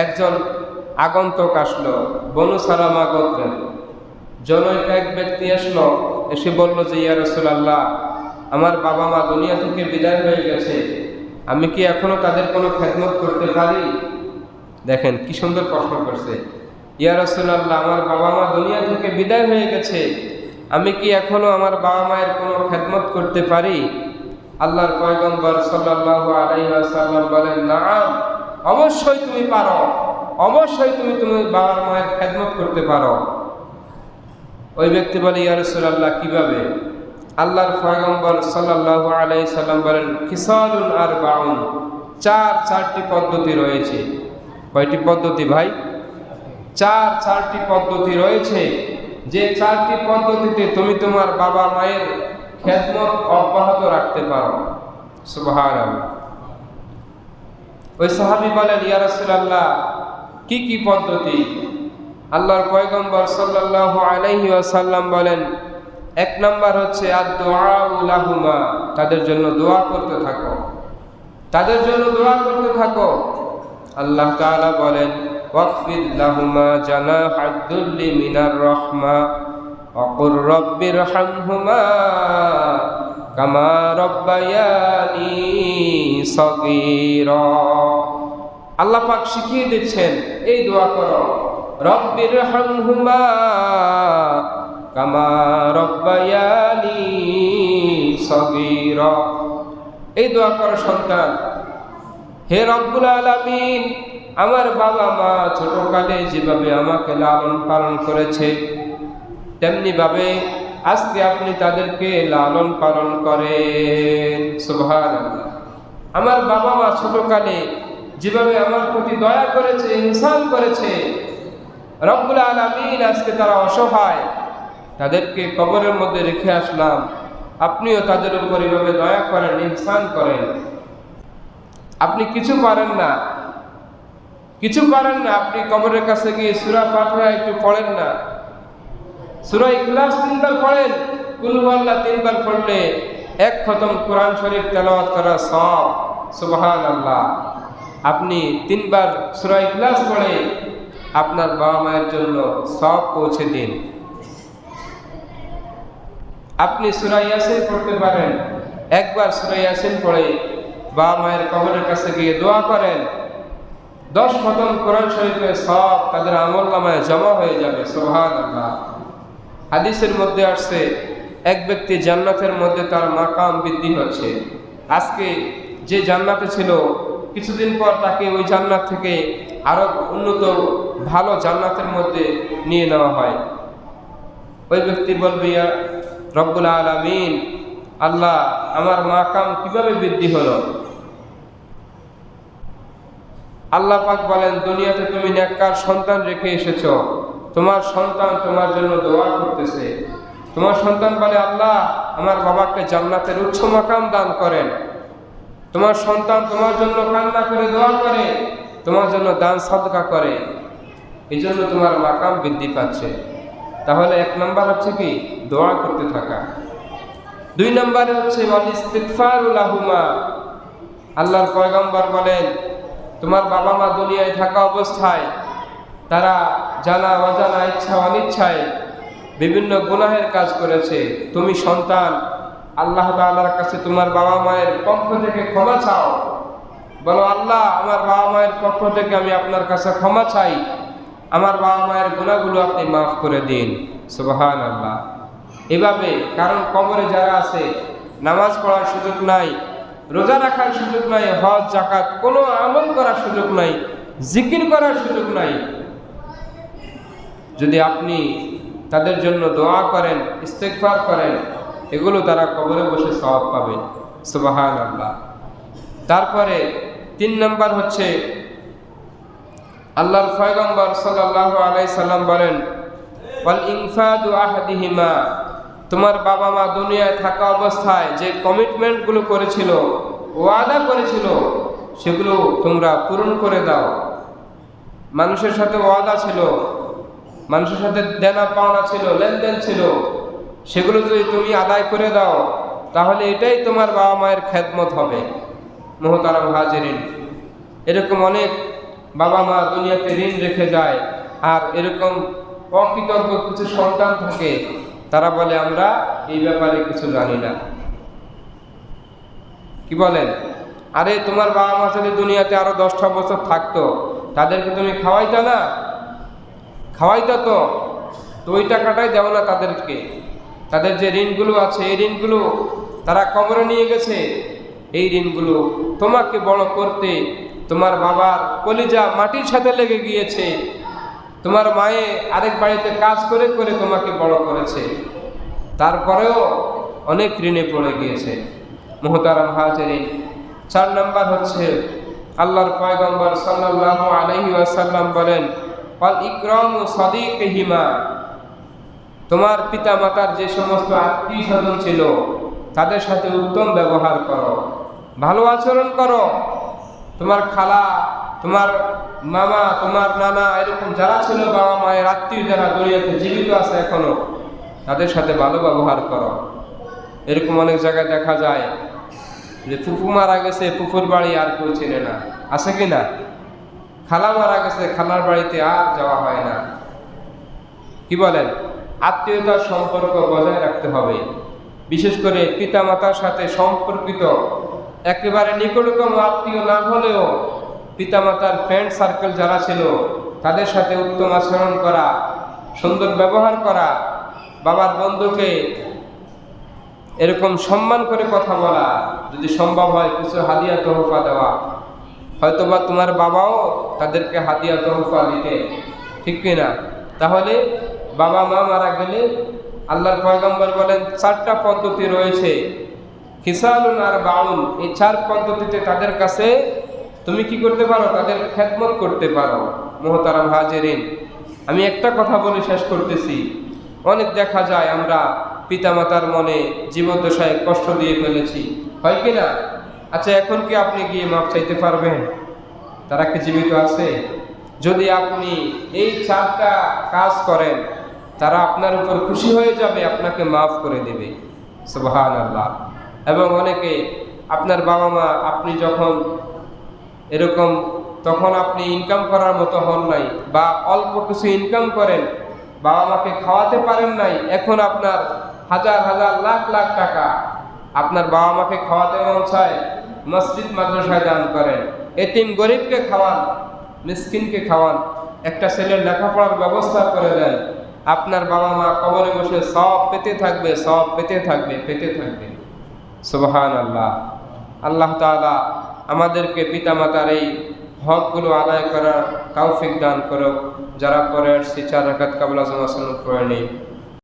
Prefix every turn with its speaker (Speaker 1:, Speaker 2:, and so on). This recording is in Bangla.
Speaker 1: একজন আগন্তুক আসলো, বনু সালামা গোত্রের জনৈক এক ব্যক্তি আসলো, এসে বলল যে ইয়া রাসূলুল্লাহ, আমার বাবা মা দুনিয়া থেকে বিদায় হয়ে গেছে, আমি কি এখনো তাদের কোনো খেদমত করতে পারি? দেখেন কি সুন্দর প্রশ্ন করছে। ইয়া রাসূলুল্লাহ, আমার বাবা মা দুনিয়া থেকে বিদায় হয়ে গেছে, আমি কি এখনো আমার বাবা মায়ের কোনো খেদমত করতে পারি? আল্লাহর পয়গম্বর সাল্লাল্লাহু আলাইহি ওয়াসাল্লাম বলেন, নাম, অবশ্যই তুমি পারো, অবশ্যই তুমি বাবা মায়ের খেদমত করতে পারো। ওই ব্যক্তি বলে, ইয়া রাসূলুল্লাহ, কিভাবে? আল্লাহর পয়গম্বর সাল্লাল্লাহু আলাইহি সাল্লাম বলেন, খিসালুন আরবাউন, চারটি পদ্ধতি রয়েছে। কয়টি পদ্ধতি ভাই? চারটি পদ্ধতি রয়েছে, যে চারটি পদ্ধতিতে তুমি তোমার বাবা মায়ের খেদমত অব্যাহত রাখতে পারো। সুবহানাল্লাহ। ওই সাহাবী বলেন, ইয়া রাসূলুল্লাহ, কি পদ্ধতি? আল্লাহর পয়গম্বর সাল্লাল্লাহু আলাইহি ওয়াসাল্লাম বলেন, এক নাম্বার হচ্ছে আদ-দুআউ লাহুমা, তাদের জন্য দোয়া করতে থাকো, তাদের জন্য দোয়া করতে থাকো। আল্লাহ তাআলা বলেন, ওয়াকফিদ লাহুমা জানাহাদ দুল্লি মিনার রাহমা ওয়া কুর রাব্বিরহামহুমা কামা রাব্বায়ানি সগীরা। আল্লাহ পাক শিখিয়ে দিচ্ছেন, এই দোয়া করো, রাব্বিরহামহুমা কামা রাব্বায়ানি সগীরা। এই দোয়া করো সন্তান, হে রব্বুল আলামিন, আমার বাবা মা ছোটকালে যেভাবে আমাকে লালন পালন করেছে, তেমনি ভাবে আজকে আপনি তাদেরকে লালন পালন করেন। সুবহানাল্লাহ। আমার বাবা মা ছোটকালে যেভাবে আমার প্রতি দয়া করেছে, ইহসান করেছে, রব্বুল আলামিন আজকে তারা অসহায়, তাদেরকে কবরের মধ্যে রেখে আসলাম, আপনিও তাদের উপর এভাবে দয়া করেন, ইহসান করেন। আপনি কিছু করেন না, আপনি কবরের কাছে গিয়ে সূরা ফাতিহা একটু পড়েন না, সূরা ইখলাস 3 বার পড়েন, কুল হুয়াল্লাহ 3 বার পড়লে এক খতম কোরআন শরীফ তেলাওয়াত করা সওয়াব। সুবহানাল্লাহ। আপনি 3 বার সূরা ইখলাস পড়ে আপনার বাবা মায়ের জন্য সওয়াব পৌঁছে দিন। আপনি সূরা ইয়াসিন পড়তে পারেন, একবার সূরা ইয়াসিন পড়ে বাবা মায়ের কবরের কাছে গিয়ে দোয়া করেন, 10 খতম কোরআন শরীফের সওয়াব তাদের আমলনামায় জমা হয়ে যাবে। সুবহানাল্লাহ। হাদিসের মধ্যে আসছে, এক ব্যক্তি জান্নাতের মধ্যে তার মাকাম বৃদ্ধি হচ্ছে। আজকে যে জান্নাতে ছিল, কিছুদিন পর তাকে ওই জান্নাত থেকে আরো উন্নত ভালো জান্নাতের মধ্যে নিয়ে নেওয়া হয়। ওই ব্যক্তি বলবে, ইয়া রব্বুল আলামিন, আল্লাহ, আমার মাকাম কিভাবে বৃদ্ধি হলো? আল্লাহ পাক বলেন, দুনিয়াতে তুমি নেককার সন্তান রেখে এসেছো, তোমার সন্তান তোমার জন্য দোয়া করতেছে। তোমার সন্তান বলে, আল্লাহ, আমার বাবাকে জান্নাতের উচ্চ মাকাম দান করেন। তোমার সন্তান তোমার জন্য কান্না করে দোয়া করে, তোমার জন্য দান সাদকা করে, এই জন্য তোমার মাকাম বৃদ্ধি পাচ্ছে। তাহলে 1 নাম্বার হচ্ছে কি? দোয়া করতে থাকা। 2 নাম্বারে হচ্ছে ওয়াল ইস্তিগফারু লাহুমা। আল্লাহর পয়গম্বর বলেন, তোমার বাবা মা দুনিয়ায় থাকা অবস্থায় তারা জানা অজানা, ইচ্ছা অনিচ্ছায় বিভিন্ন গুনাহের কাজ করেছে। তুমি সন্তান, আল্লাহ তাআলার কাছে তোমার বাবা মায়ের পক্ষ থেকে ক্ষমা চাও। বলো, আল্লাহ, আমার বাবা মায়ের পক্ষ থেকে আমি আপনার কাছে ক্ষমা চাই, আমার বাবা মায়ের গুনাহগুলো আপনি মাফ করে দিন। সুবহানাল্লাহ। এভাবে, কারণ কবরে যারা আছে, নামাজ পড়ার সুযোগ নাই, রোজা রাখার সুযোগ নাই, হজ যাকাত কোনো আমল করার সুযোগ নাই, জিকির করার সুযোগ নাই। যদি আপনি তাদের জন্য দোয়া করেন, ইস্তেগফার করেন, এগুলো তারা কবরে বসে সওয়াব পাবে। সুবহানাল্লাহ। তারপরে 3 নাম্বার হচ্ছে, আল্লাহর পয়গম্বর সাল্লাল্লাহু আলাইহি সাল্লাম বলেন, ওয়াল ইনফাদু আহাদিহিমা, তোমার বাবা মা দুনিয়ায় থাকা অবস্থায় যে কমিটমেন্টগুলো করেছিল, ওয়াদা করেছিল, সেগুলো তোমরা পূরণ করে দাও। মানুষের সাথে ওয়াদা ছিল, মানুষের সাথে দেনা পাওনা ছিল, লেনদেন ছিল, সেগুলো যদি তুমি আদায় করে দাও, তাহলে এটাই তোমার বাবা মায়ের খেদমত হবে। মুহতারাম হাজিরিন, এরকম অনেক বাবা মা দুনিয়াতে ঋণ রেখে যায়, আর এরকম অকৃতজ্ঞ কিছু সন্তান থাকে, তারা বলে আমরা এই ব্যাপারে কিছু জানি না। কি বলেন? আরে তোমার বাবা মা যদি দুনিয়াতে আরো 10টা বছর থাকতো, তাদেরকে তুমি খাওয়াইতা না? খাওয়াইতা তো ওই টাকাটাই দেও না তাদেরকে। তাদের যে ঋণগুলো আছে, এই ঋণগুলো তারা কবরে নিয়ে গেছে। এই ঋণগুলো তোমাকে বড় করতে তোমার বাবার কলিজা মাটির সাথে লেগে গিয়েছে। তোমার মায়ে আরেক বাড়িতে কাজ করে করে তোমাকে বড় করেছে, তারপরেও অনেক ঋণে পড়ে গিয়েছে। মুহতারাম হাজিরিন, 4 নাম্বার হচ্ছে আল্লাহর পয়গম্বর সাল্লাল্লাহু আলাইহি ওয়াসাল্লাম বলেন, ওয়াল ইকরামু সাদিকিহিমা, তোমার পিতা মাতার যে সমস্ত আত্মীয় স্বজন ছিল তাদের সাথে উত্তম ব্যবহার করো, ভালো আচরণ করো। তোমার খালা, তোমার মামা, তোমার নানা, এরকম যারা ছিল বাবা মায়ের আত্মীয়, যারা দুনিয়াতে জীবিত আছে এখনো, তাদের সাথে ভালো ব্যবহার করো। এরকম অনেক জায়গায় দেখা যায় যে ফুফু মারা গেছে, ফুফুর বাড়ি আর কেউ চেনে না, আছে কি না? খালা মারা গেছে, খালার বাড়িতে আর যাওয়া হয় না। কি বলেন? আত্মীয়তার সম্পর্ক বজায় রাখতে হবে। বিশেষ করে পিতা মাতার সাথে সম্পর্কিত একেবারে নিকটতম আত্মীয় না হলেও পিতামাতার ফ্রেন্ড সার্কেল যারা ছিল তাদের সাথে উত্তম আচরণ করা, সুন্দর ব্যবহার করা, বাবার বন্ধুকে এরকম সম্মান করে কথা বলা, যদি সম্ভব হয় কিছু হাদিয়া তোহফা দেওয়া। হয়তোবা তোমার বাবাও তাদেরকে হাদিয়া তোহফা দিতে, ঠিক কিনা? তাহলে বাবা মা মারা গেলে আল্লাহর পয়গম্বর বলেন 4টা পদ্ধতি রয়েছে, খিসালুন আর বাউন। এই 4 পদ্ধতিতে তাদের কাছে তুমি কি করতে পারো? তাদের খেদমত করতে পারো। মুহতারাম হাজিরিন, আমি একটা কথা বলে শেষ করতেছি। অনেক দেখা যায় আমরা পিতামাতার মনে জীবদ্দশায় কষ্ট দিয়ে ফেলেছি, হয় কি না? আচ্ছা, এখন কি আপনি গিয়ে মাপ চাইতে পারবেন? তারা কি জীবিত আছে? যদি আপনি এই 4টা কাজ করেন, তারা আপনার উপর খুশি হয়ে যাবে, আপনাকে মাফ করে দেবে। সুবহানাল্লাহ। এবং অনেকে আপনার বাবা মা, আপনি যখন এরকম, তখন আপনি ইনকাম করার মতো হন নাই, বা অল্প কিছু ইনকাম করেন, বাবা মাকে খাওয়াতে পারেন নাই, এখন আপনার হাজার হাজার লাখ লাখ টাকা, আপনার বাবা মাকে খাওয়াতে মন চায়, মসজিদ মাদ্রাসায় দান করেন, এতিম গরিবকে খাওয়ান, মিসকিনকে খাওয়ান, একটা ছেলের লেখাপড়ার ব্যবস্থা করে দেন। আপনার বাবা মা কবরে বসে সব পেতে থাকবে, সব পেতে থাকবে, পেতে থাকবে। সুবহানাল্লাহ। আল্লাহ তাআলা আমাদেরকে পিতামাতার এই হকগুলো আদায় করার তৌফিক দান করুক। যারা পরে আসছি 4 রাকাত কাবলা জামা সুন্নাত পড়ে নেই।